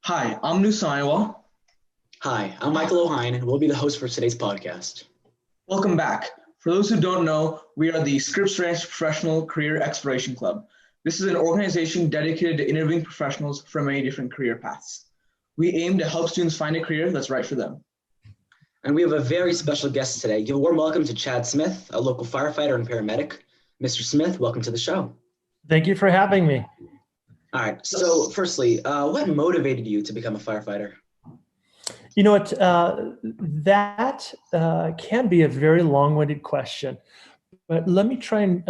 Hi, I'm Anush Salaniwal. Hi, I'm Michael Ohayon, and we'll be the host for today's podcast. Welcome back. For those who don't know, we are the Scripps Ranch Professional Career Exploration Club. This is an organization dedicated to interviewing professionals from many different career paths. We aim to help students find a career that's right for them. And we have a very special guest today. Give a warm welcome to Chad Smith, a local firefighter and paramedic. Mr. Smith, welcome to the show. Thank you for having me. All right, so firstly, what motivated you to become a firefighter? You know what, that can be a very long-winded question, but let me try and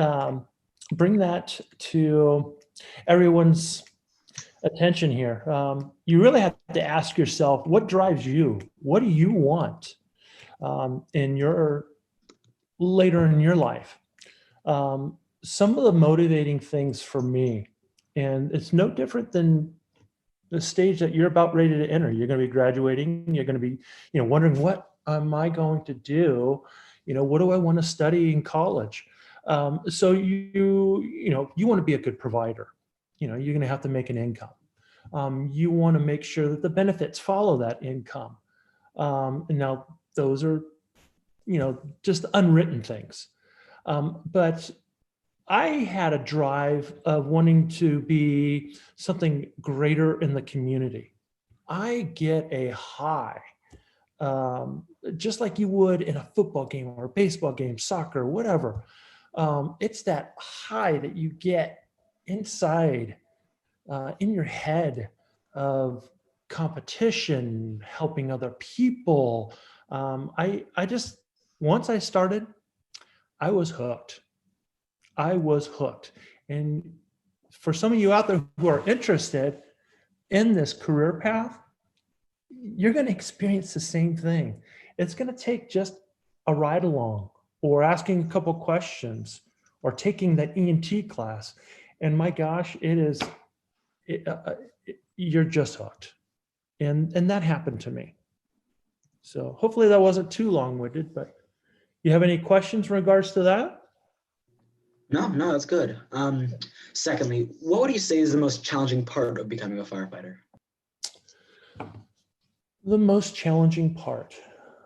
bring that to everyone's attention here. You really have to ask yourself, what drives you? What do you want later in your life? Some of the motivating things for me, and it's no different than the stage that you're about ready to enter. You're going to be graduating. You're going to be, wondering, what am I going to do? What do I want to study in college? So you want to be a good provider. You're going to have to make an income. You want to make sure that the benefits follow that income. And now those are, just unwritten things. But I had a drive of wanting to be something greater in the community. I get a high, just like you would in a football game or a baseball game, soccer, whatever. It's that high that you get inside, in your head, of competition, helping other people. Once I started, I was hooked. And for some of you out there who are interested in this career path, you're going to experience the same thing. It's going to take just a ride along, or asking a couple questions, or taking that EMT class. And my gosh, you're just hooked. And that happened to me. So hopefully that wasn't too long-winded, but you have any questions in regards to that? No, that's good. Secondly, what would you say is the most challenging part of becoming a firefighter? The most challenging part.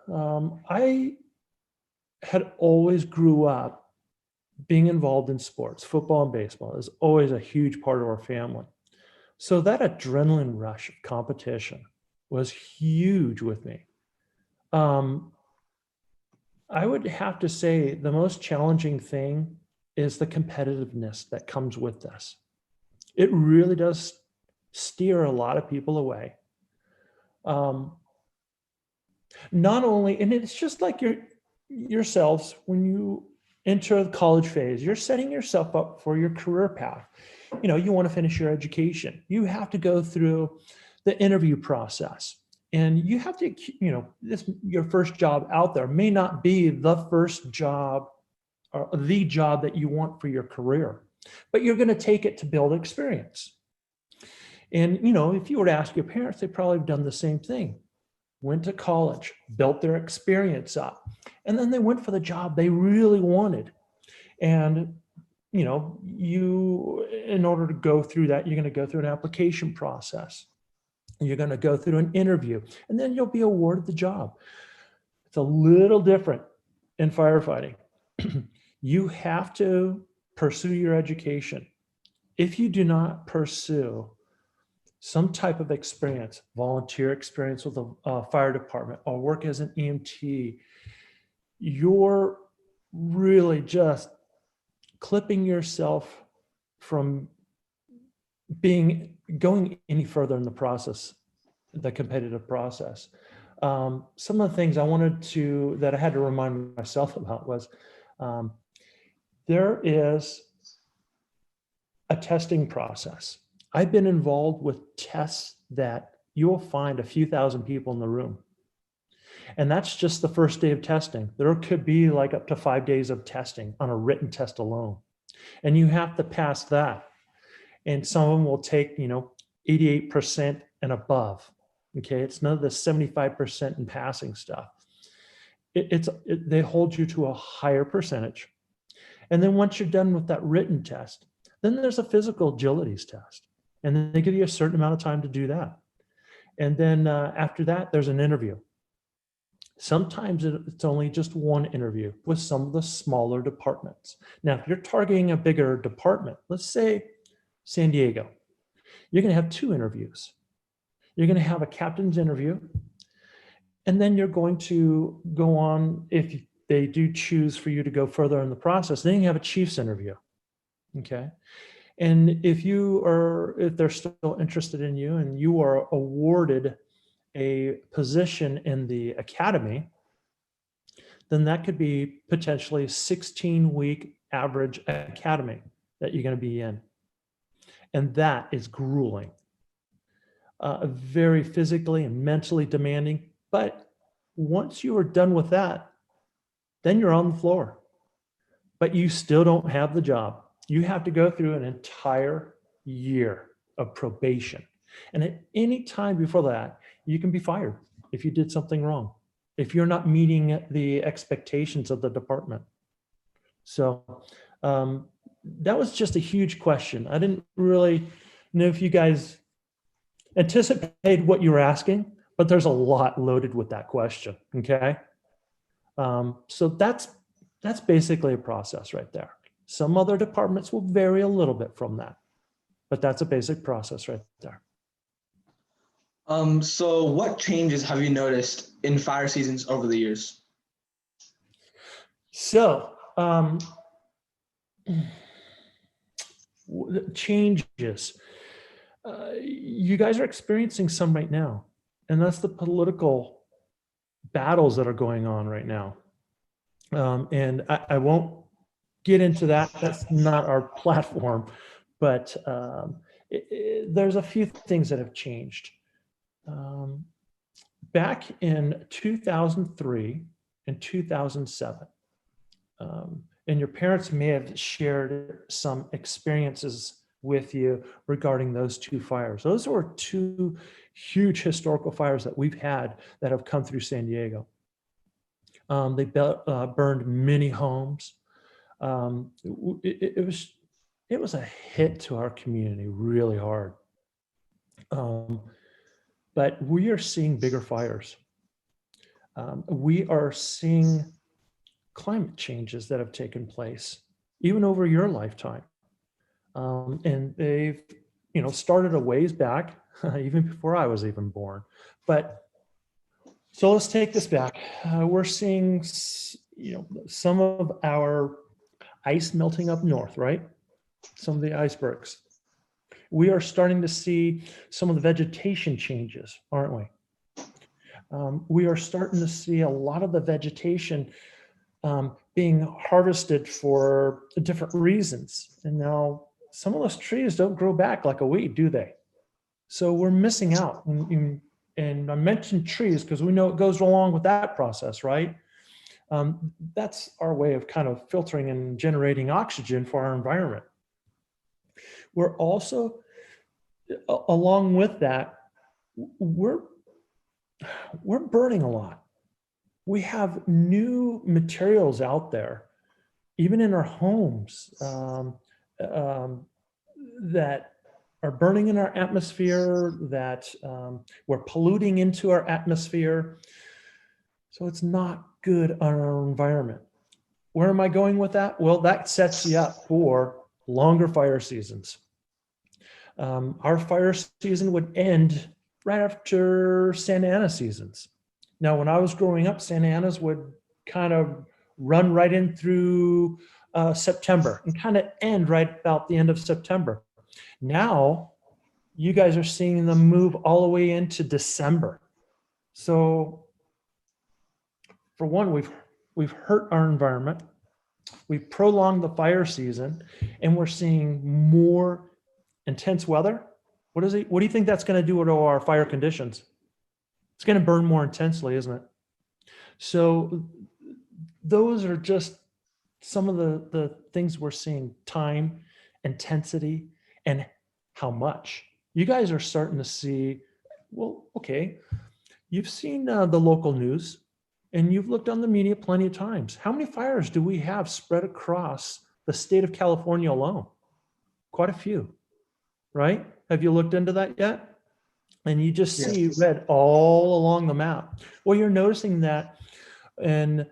I had always grew up being involved in sports. Football and baseball is always a huge part of our family. So that adrenaline rush of competition was huge with me. I would have to say the most challenging thing is the competitiveness that comes with this. It really does steer a lot of people away. Not only, and it's just like yourselves, when you enter the college phase, you're setting yourself up for your career path. You want to finish your education. You have to go through the interview process. And you have to, your first job out there may not be the first job or the job that you want for your career, but you're going to take it to build experience. And, if you were to ask your parents, they probably have done the same thing. Went to college, built their experience up, and then they went for the job they really wanted. And, in order to go through that, you're going to go through an application process. You're going to go through an interview, and then you'll be awarded the job. It's a little different in firefighting. You have to pursue your education. If you do not pursue some type of experience, volunteer experience with a fire department, or work as an EMT, you're really just clipping yourself from going any further in the process, the competitive process. Some of the things that I had to remind myself about was, there is a testing process. I've been involved with tests that you will find a few thousand people in the room. And that's just the first day of testing. There could be like up to 5 days of testing on a written test alone. And you have to pass that. And some of them will take, 88% and above. Okay, it's none of the 75% in passing stuff. They hold you to a higher percentage. And then once you're done with that written test, then there's a physical agilities test. And then they give you a certain amount of time to do that. And then after that, there's an interview. Sometimes it's only just one interview with some of the smaller departments. Now, if you're targeting a bigger department, let's say San Diego, you're going to have 2 interviews. You're going to have a captain's interview, and then you're going to go on, if they do choose for you to go further in the process, then you have a chief's interview. Okay. And if they're still interested in you and you are awarded a position in the academy, then that could be potentially a 16-week average academy that you're going to be in. And that is grueling, very physically and mentally demanding. But once you are done with that, then you're on the floor. But you still don't have the job. You have to go through an entire year of probation. And at any time before that, you can be fired if you did something wrong, if you're not meeting the expectations of the department. So that was just a huge question. I didn't really know if you guys anticipated what you were asking, but there's a lot loaded with that question, okay? So that's basically a process right there. Some other departments will vary a little bit from that, but that's a basic process right there. So what changes have you noticed in fire seasons over the years? So, changes. You guys are experiencing some right now, and that's the political battles that are going on right now. And I won't get into that. That's not our platform, but there's a few things that have changed. Back in 2003 and 2007, and your parents may have shared some experiences with you regarding those 2 fires. Those were 2 huge historical fires that we've had that have come through San Diego. They burned many homes. It was a hit to our community really hard. But we are seeing bigger fires. We are seeing climate changes that have taken place, even over your lifetime. And they've, started a ways back, even before I was even born. But so let's take this back. We're seeing, some of our ice melting up north, right? Some of the icebergs. We are starting to see some of the vegetation changes, aren't we? We are starting to see a lot of the vegetation being harvested for different reasons. And now some of those trees don't grow back like a weed, do they? So we're missing out. And I mentioned trees because we know it goes along with that process, right? That's our way of kind of filtering and generating oxygen for our environment. We're also, along with that, we're burning a lot. We have new materials out there, even in our homes, that are burning in our atmosphere, that we're polluting into our atmosphere. So it's not good on our environment. Where am I going with that? Well, that sets you up for longer fire seasons. Our fire season would end right after Santa Ana seasons. Now, when I was growing up, Santa Ana's would kind of run right in through September and kind of end right about the end of September. Now, you guys are seeing them move all the way into December. So, for one, we've hurt our environment. We've prolonged the fire season, and we're seeing more intense weather. What do you think that's going to do to our fire conditions? It's going to burn more intensely, isn't it? So those are just some of the things we're seeing: time, intensity, and how much. You guys are starting to see, well, okay, you've seen the local news and you've looked on the media plenty of times. How many fires do we have spread across the state of California alone? Quite a few, right? Have you looked into that yet? and you just see red all along the map. Well, you're noticing that in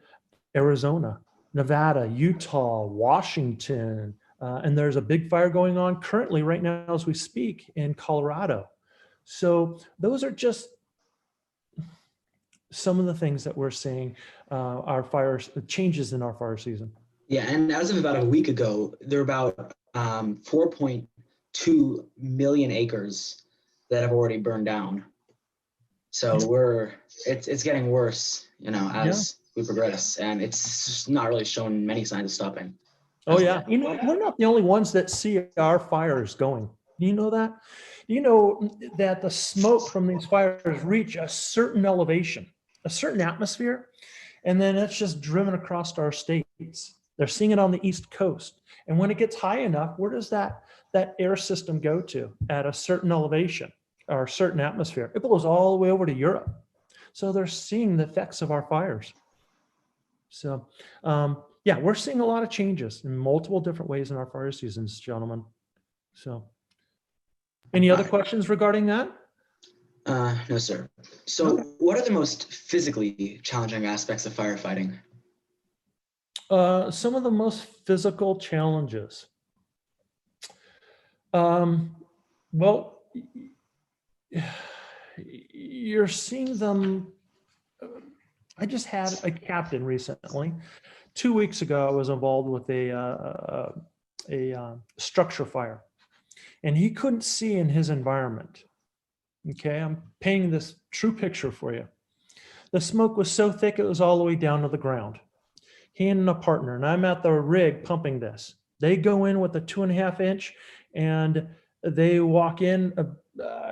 Arizona, Nevada, Utah, Washington, and there's a big fire going on currently right now as we speak in Colorado. So those are just some of the things that we're seeing, our fires, changes in our fire season. Yeah, and as of about a week ago, there are about 4.2 million acres that have already burned down. So it's getting worse, as we progress, and it's just not really showing many signs of stopping. Oh yeah, we're not the only ones that see our fires going. Do you know that? You know that the smoke from these fires reach a certain elevation, a certain atmosphere, and then it's just driven across our states. They're seeing it on the East Coast. And when it gets high enough, where does that air system go to at a certain elevation or a certain atmosphere? It blows all the way over to Europe. So they're seeing the effects of our fires. So yeah, we're seeing a lot of changes in multiple different ways in our fire seasons, gentlemen. So any other questions regarding that? No, sir. So what are the most physically challenging aspects of firefighting? Some of the most physical challenges. Well, you're seeing them. I just had a captain recently. 2 weeks ago, I was involved with a structure fire, and he couldn't see in his environment. Okay, I'm painting this true picture for you. The smoke was so thick, it was all the way down to the ground. He and a partner, and I'm at the rig pumping this. They go in with a 2.5 inch, and they walk in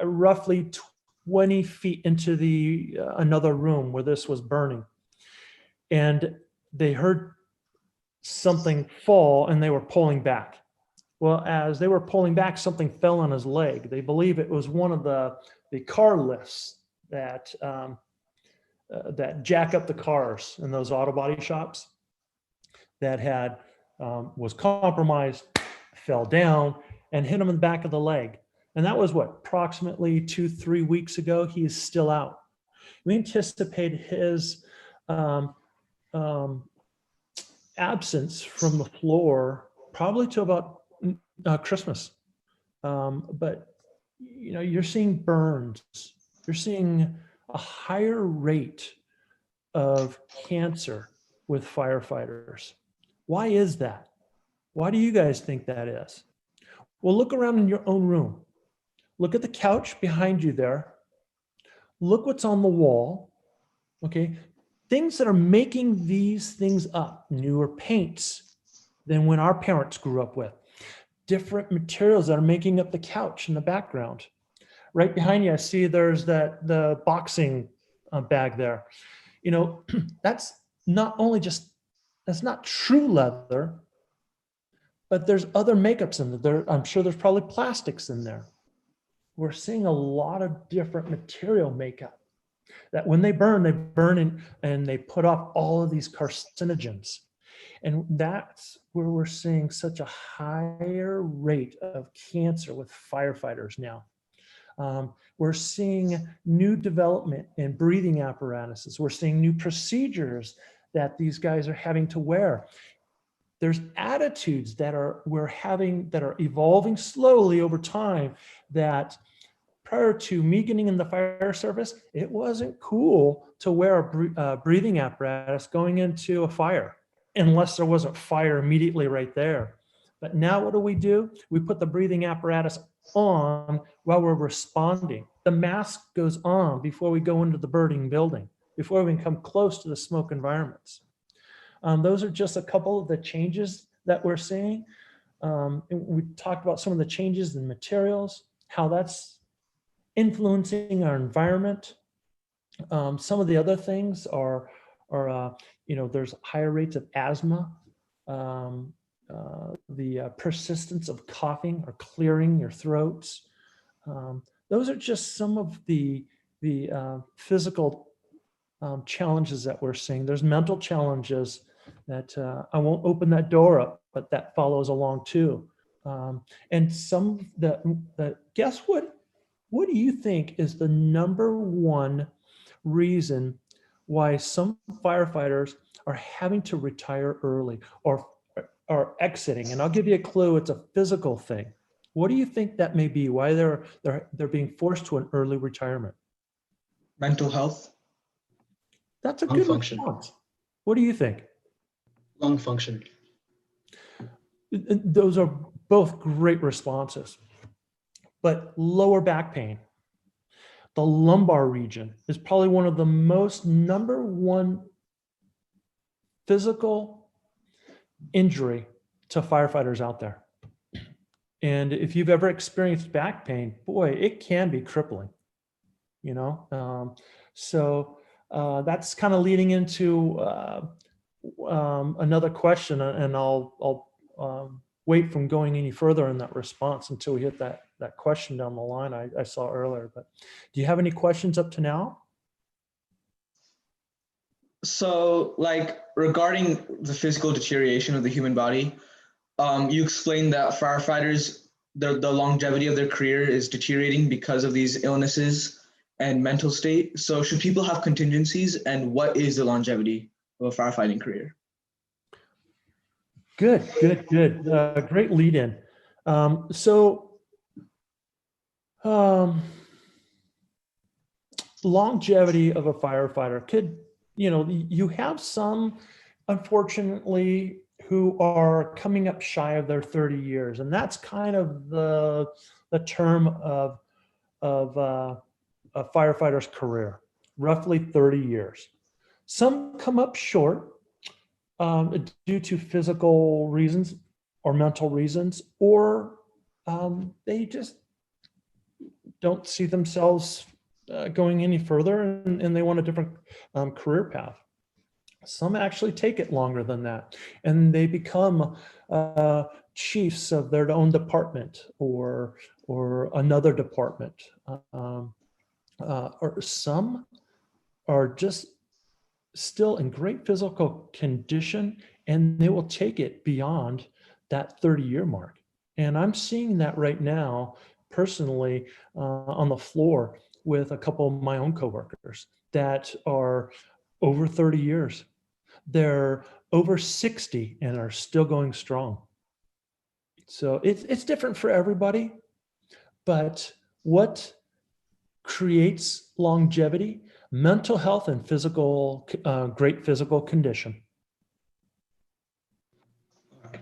roughly 20 feet into another room where this was burning. And they heard something fall, and they were pulling back. Well, as they were pulling back, something fell on his leg. They believe it was one of the car lifts that jack up the cars in those auto body shops that was compromised, fell down, and hit him in the back of the leg. And that was approximately 2-3 weeks ago. He is still out. We anticipate his absence from the floor probably to about Christmas. But you're seeing burns. You're seeing a higher rate of cancer with firefighters. Why is that? Why do you guys think that is? Well, look around in your own room. Look at the couch behind you there. Look what's on the wall. Okay. Things that are making these things up, newer paints than when our parents grew up with. Different materials that are making up the couch in the background. Right behind you, I see there's the boxing bag there. That's not only that's not true leather, but there's other makeups in there. I'm sure there's probably plastics in there. We're seeing a lot of different material makeup that when they burn and they put off all of these carcinogens. And that's where we're seeing such a higher rate of cancer with firefighters now. We're seeing new development in breathing apparatuses. We're seeing new procedures that these guys are having to wear. There's attitudes that are evolving slowly over time that prior to me getting in the fire service, it wasn't cool to wear a breathing apparatus going into a fire unless there wasn't fire immediately right there. But now what do? We put the breathing apparatus on while we're responding. The mask goes on before we go into the burning building, before we come close to the smoke environments. Those are just a couple of the changes that we're seeing. We talked about some of the changes in materials, how that's influencing our environment. Some of the other things are there's higher rates of asthma, the persistence of coughing or clearing your throats. Those are just some of the physical challenges that we're seeing. There's mental challenges that I won't open that door up, but that follows along too. And some guess what What do you think is the number one reason why some firefighters are having to retire early or are exiting? And I'll give you a clue, it's a physical thing. What do you think that may be? Why they're being forced to an early retirement? Mental health. That's a Lung good function. response. What do you think? Lung function. Those are both great responses. But lower back pain, the lumbar region is probably one of the most number one physical injury to firefighters out there. And if you've ever experienced back pain, boy, it can be crippling, you know? That's kind of leading into another question, and I'll wait from going any further in that response until we hit that question down the line I saw earlier. But do you have any questions up to now? So, like, regarding the physical deterioration of the human body, you explained that firefighters, the longevity of their career is deteriorating because of these illnesses and mental state. So should people have contingencies, and what is the longevity of a firefighting career? Good. Great lead in. Longevity of a firefighter could, you have some, unfortunately, who are coming up shy of their 30 years. And that's kind of the term of a firefighter's career, roughly 30 years. Some come up short due to physical reasons or mental reasons, or they just don't see themselves going any further, and they want a different career path. Some actually take it longer than that, and they become chiefs of their own department or another department. Or some are just still in great physical condition, and they will take it beyond that 30-year mark. And I'm seeing that right now personally on the floor with a couple of my own coworkers that are over 30 years. They're over 60 and are still going strong. So it's different for everybody, but what creates longevity? Mental health and great physical condition.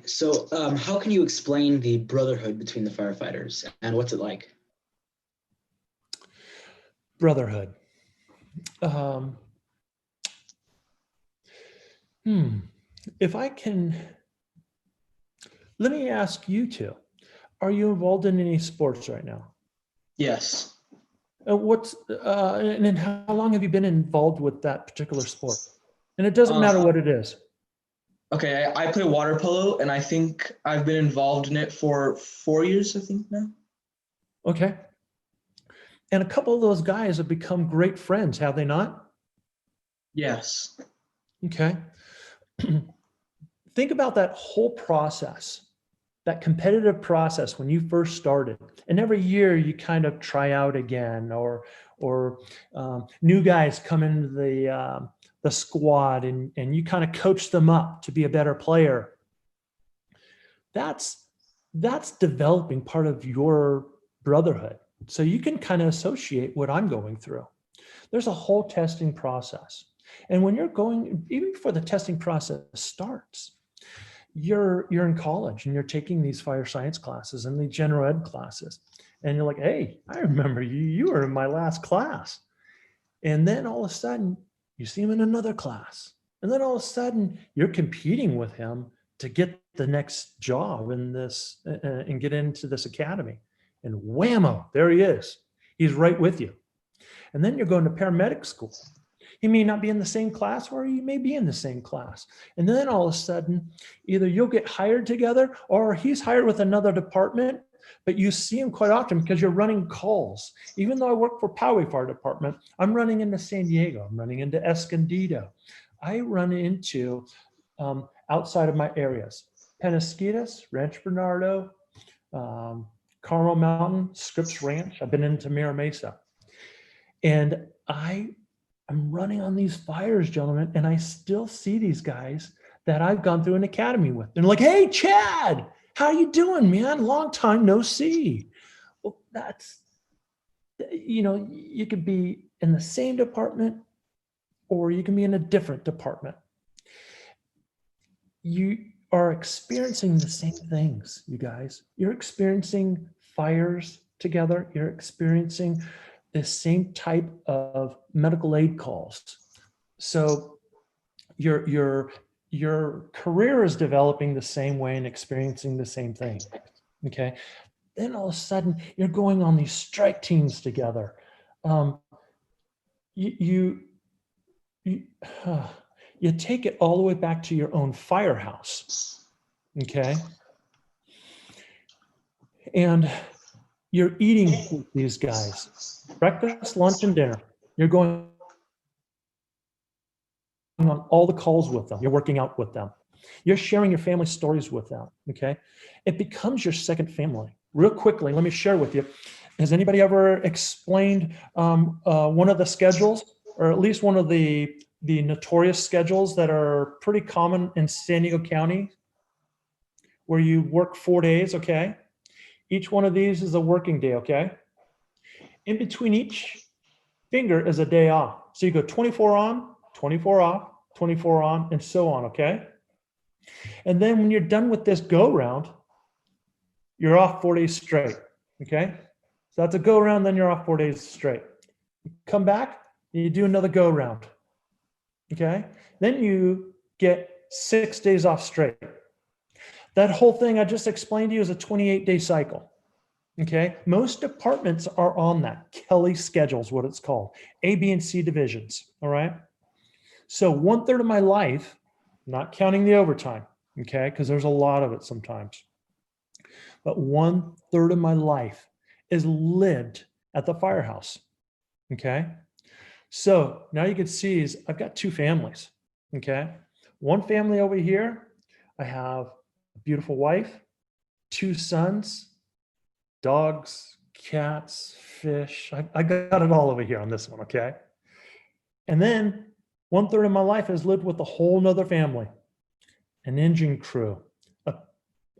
So how can you explain the brotherhood between the firefighters, and what's it like? Brotherhood. If I can, let me ask you two, are you involved in any sports right now? Yes. And then how long have you been involved with that particular sport? And it doesn't matter what it is. Okay, I play water polo, and I think I've been involved in it for 4 years, I think now. Okay. And a couple of those guys have become great friends, have they not? Yes. Okay. Think about that whole process, that competitive process when you first started. And every year you kind of try out again, or new guys come into the squad, and you kind of coach them up to be a better player. That's developing part of your brotherhood. So you can kind of associate what I'm going through. There's a whole testing process. And when you're going, even before the testing process starts, you're in college and you're taking these fire science classes and the general ed classes. And you're like, hey, I remember you were in my last class. And then all of a sudden you see him in another class. And then all of a sudden you're competing with him to get the next job in this and get into this academy. And whammo, there he is. He's right with you. And then you're going to paramedic school. He may not be in the same class, or he may be in the same class. And then all of a sudden, either you'll get hired together, or he's hired with another department, but you see him quite often because you're running calls. Even though I work for Poway Fire Department, I'm running into San Diego. I'm running into Escondido. I run into outside of my areas, Penasquitos, Rancho Bernardo, Carmel Mountain, Scripps Ranch. I've been into Mira Mesa. And I'm running on these fires, gentlemen, and I still see these guys that I've gone through an academy with. They're like, hey, Chad, how you doing, man? Long time no see. Well, that's, you know, you could be in the same department or you can be in a different department. You are experiencing the same things, you guys. You're experiencing fires together. You're experiencing the same type of medical aid calls. So your career is developing the same way and experiencing the same thing. Okay. Then all of a sudden you're going on these strike teams together. You take it all the way back to your own firehouse. Okay. And you're eating with these guys, breakfast, lunch, and dinner. You're going on all the calls with them. You're working out with them. You're sharing your family stories with them, okay? It becomes your second family. Real quickly, let me share with you. Has anybody ever explained one of the schedules, or at least one of the notorious schedules that are pretty common in San Diego County, where you work 4 days, okay? Each one of these is a working day, okay? In between each finger is a day off. So you go 24 on, 24 off, 24 on, and so on, okay? And then when you're done with this go round, you're off 4 days straight, okay? So that's a go round, then you're off 4 days straight. You come back, and you do another go round, okay? Then you get 6 days off straight. That whole thing I just explained to you is a 28-day cycle. Okay, most departments are on that. Kelly schedule is what it's called. A, B, and C divisions. All right. So 1/3 of my life, not counting the overtime, okay, because there's a lot of it sometimes, but 1/3 of my life is lived at the firehouse. Okay. So now you can see is I've got two families. Okay. One family over here, I have a beautiful wife, 2 sons, dogs, cats, fish. I got it all over here on this one, okay? And then 1/3 of my life has lived with a whole nother family, an engine crew,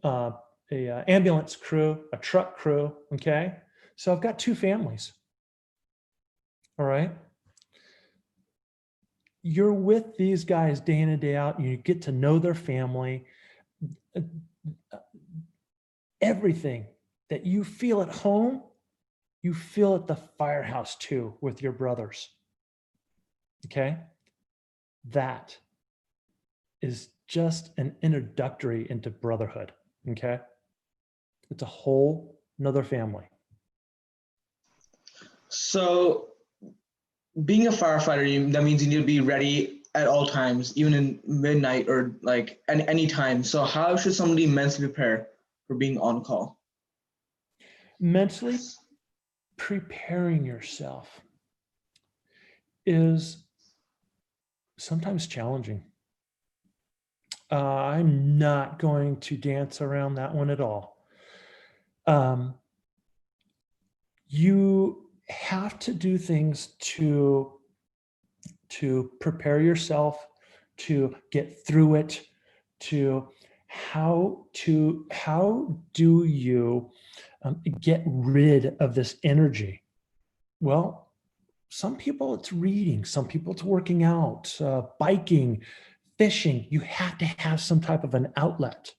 a ambulance crew, a truck crew, okay? So I've got 2 families, all right? You're with these guys day in and day out. You get to know their family. Everything that you feel at home, you feel at the firehouse too with your brothers. Okay? That is just an introductory into brotherhood. Okay? It's a whole nother family. So being a firefighter, that means you need to be ready at all times, even in midnight or like any time. So how should somebody mentally prepare for being on call? Mentally preparing yourself is sometimes challenging. I'm not going to dance around that one at all. You have to do things to prepare yourself, to get through it, to how do you get rid of this energy? Well, some people it's reading, some people it's working out, biking, fishing. You have to have some type of an outlet.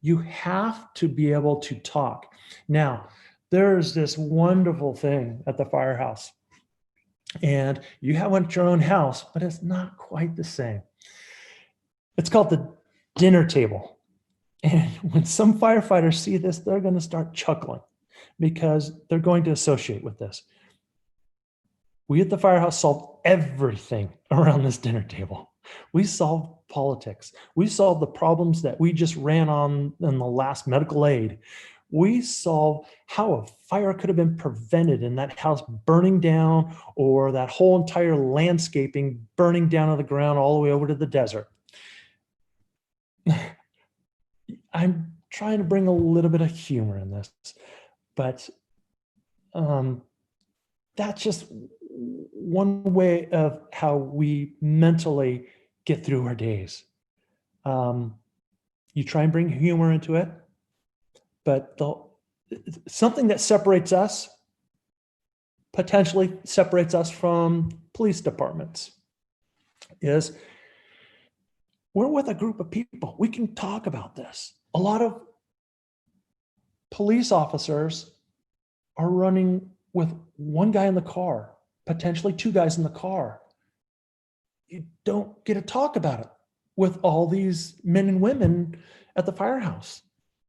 You have to be able to talk. Now, there's this wonderful thing at the firehouse, and you have one at your own house, but it's not quite the same. It's called the dinner table. And when some firefighters see this, they're going to start chuckling because they're going to associate with this. We at the firehouse solved everything around this dinner table. We solved politics. We solved the problems that we just ran on in the last medical aid. We solved how a fire could have been prevented in that house burning down, or that whole entire landscaping burning down on the ground all the way over to the desert. I'm trying to bring a little bit of humor in this, But that's just one way of how we mentally get through our days. You try and bring humor into it, but something that separates us, potentially separates us from police departments, is we're with a group of people. We can talk about this. A lot of police officers are running with one guy in the car, potentially two guys in the car. You don't get to talk about it with all these men and women at the firehouse.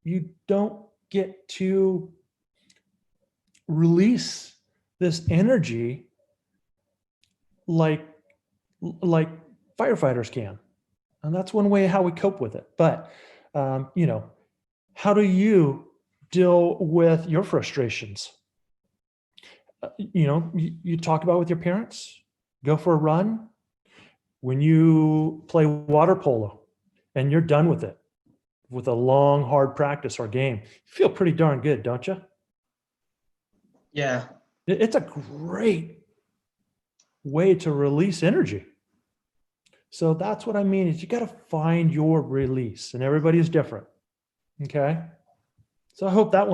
You don't get to release this energy like firefighters can. And that's one way how we cope with it. But, you know, how do you deal with your frustrations? You know, you talk about it with your parents, go for a run. When you play water polo and you're done with it, with a long, hard practice or game, you feel pretty darn good, don't you? Yeah. It's a great way to release energy. So that's what I mean is you got to find your release, and everybody is different. Okay. So I hope that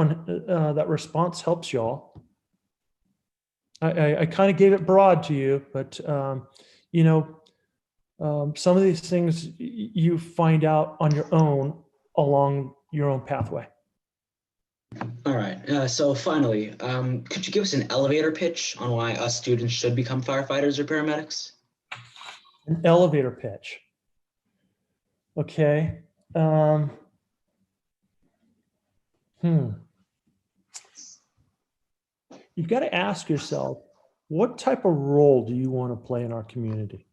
that response helps y'all. I kind of gave it broad to you, but you know, some of these things you find out on your own along your own pathway. All right. So finally, could you give us an elevator pitch on why us students should become firefighters or paramedics? An elevator pitch. Okay. You've got to ask yourself, what type of role do you want to play in our community?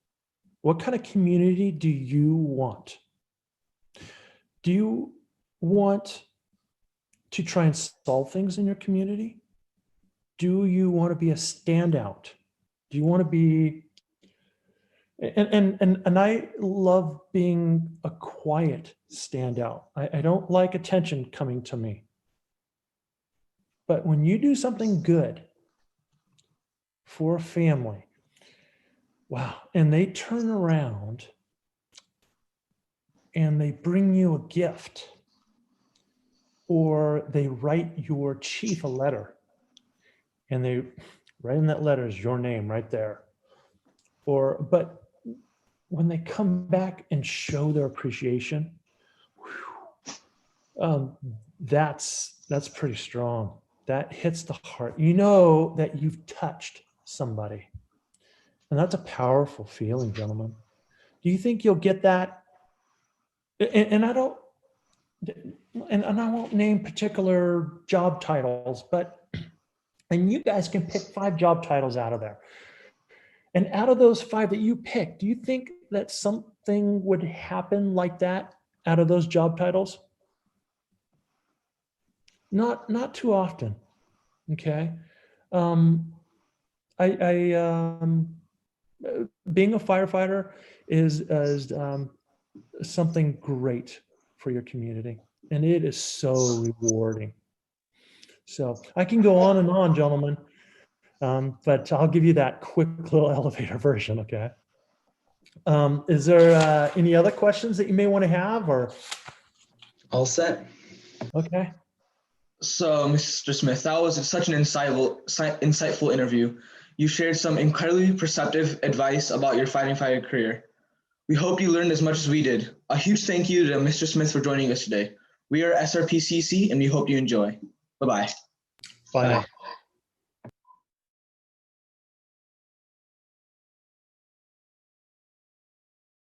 What kind of community do you want? Do you want to try and solve things in your community? Do you want to be a standout? Do you want to be, and I love being a quiet standout. I don't like attention coming to me. But when you do something good for a family, wow, and they turn around and they bring you a gift, or they write your chief a letter, and they write in that letter is your name right there. But when they come back and show their appreciation, that's pretty strong. That hits the heart. You know that you've touched somebody. And that's a powerful feeling, gentlemen. Do you think you'll get that? And I won't name particular job titles, and you guys can pick 5 job titles out of there. And out of those 5 that you pick, do you think that something would happen like that out of those job titles? Not too often. Okay. Being a firefighter is something great for your community, and it is so rewarding. So I can go on and on, gentlemen, but I'll give you that quick little elevator version. Okay. Is there any other questions that you may want to have, or? All set. Okay. So, Mr. Smith, that was such an insightful interview. You shared some incredibly perceptive advice about your firefighting career. We hope you learned as much as we did. A huge thank you to Mr. Smith for joining us today. We are SRPCEC, and we hope you enjoy. Bye-bye. Bye.